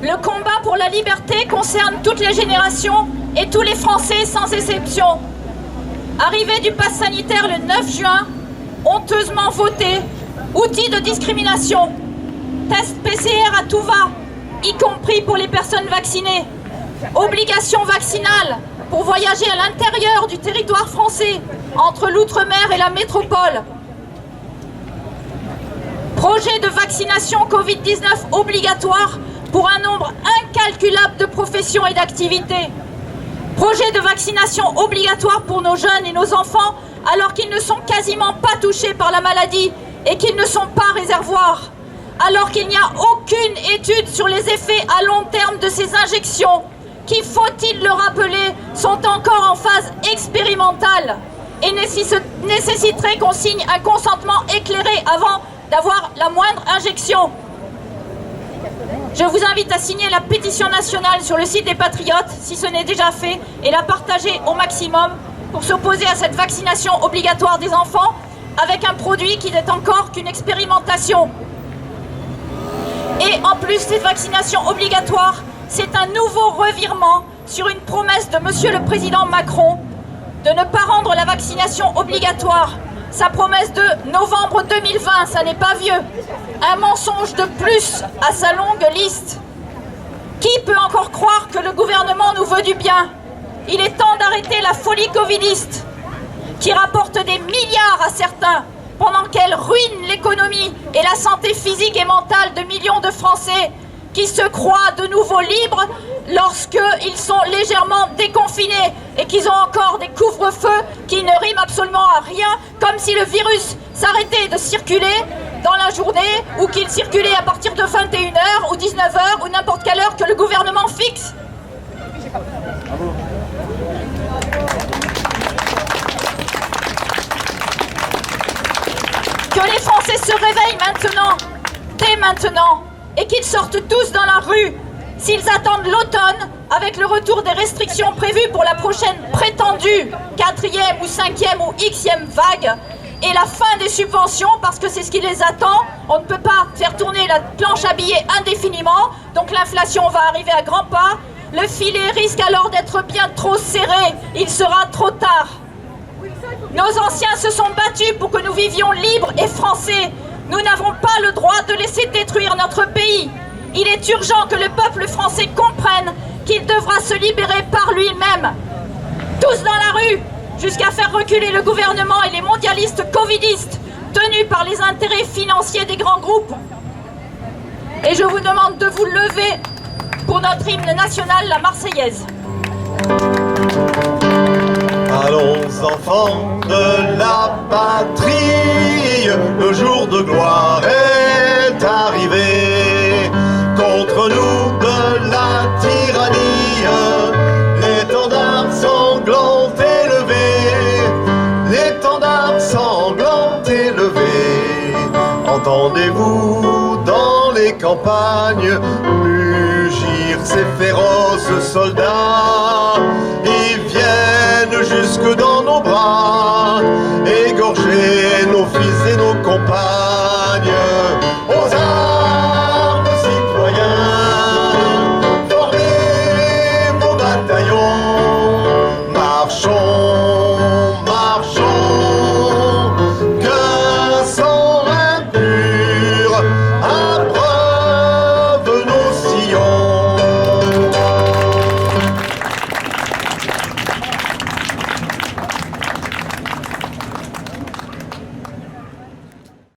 Le combat pour la liberté concerne toutes les générations et tous les Français sans exception. Arrivée du pass sanitaire le 9 juin, honteusement voté, outil de discrimination, test PCR à tout va, y compris pour les personnes vaccinées, obligation vaccinale pour voyager à l'intérieur du territoire français, entre l'outre-mer et la métropole. Projet de vaccination Covid-19 obligatoire pour un nombre incalculable de professions et d'activités. Projet de vaccination obligatoire pour nos jeunes et nos enfants alors qu'ils ne sont quasiment pas touchés par la maladie et qu'ils ne sont pas réservoirs. Alors qu'il n'y a aucune étude sur les effets à long terme de ces injections qui, faut-il le rappeler, sont encore en phase expérimentale et nécessiteraient qu'on signe un consentement éclairé avant d'avoir la moindre injection. Je vous invite à signer la pétition nationale sur le site des Patriotes, si ce n'est déjà fait, et la partager au maximum pour s'opposer à cette vaccination obligatoire des enfants avec un produit qui n'est encore qu'une expérimentation. Et en plus, cette vaccination obligatoire, c'est un nouveau revirement sur une promesse de Monsieur le Président Macron de ne pas rendre la vaccination obligatoire. Sa promesse de novembre 2020, ça n'est pas vieux. Un mensonge de plus à sa longue liste. Qui peut encore croire que le gouvernement nous veut du bien? Il est temps d'arrêter la folie covidiste qui rapporte des milliards à certains pendant qu'elle ruine l'économie et la santé physique et mentale de millions de Français qui se croient de nouveau libres lorsqu'ils sont légèrement déconfinés et qu'ils ont encore des couvre-feux qui ne riment absolument à rien, comme si le virus s'arrêtait de circuler dans la journée ou qu'il circulait à partir de 21h ou 19h ou n'importe quelle heure que le gouvernement fixe. Que les Français se réveillent maintenant, dès maintenant, et qu'ils sortent tous dans la rue. S'ils attendent l'automne, avec le retour des restrictions prévues pour la prochaine prétendue 4e ou 5e ou Xème vague, et la fin des subventions, parce que c'est ce qui les attend, on ne peut pas faire tourner la planche à billets indéfiniment, donc l'inflation va arriver à grands pas, le filet risque alors d'être bien trop serré, il sera trop tard. Nos anciens se sont battus pour que nous vivions libres et français. Nous n'avons pas le droit de laisser détruire notre pays. Il est urgent que le peuple français comprenne qu'il devra se libérer par lui-même. Tous dans la rue, jusqu'à faire reculer le gouvernement et les mondialistes covidistes, tenus par les intérêts financiers des grands groupes. Et je vous demande de vous lever pour notre hymne national, la Marseillaise. Allons enfants de la patrie, le jour de gloire est arrivé. Contre nous de la tyrannie, l'étendard sanglant élevé, l'étendard sanglant élevé. Entendez-vous dans les campagnes mugir ces féroces soldats? Ils viennent jusque dans nos bras, égorger nos fils et nos compagnes.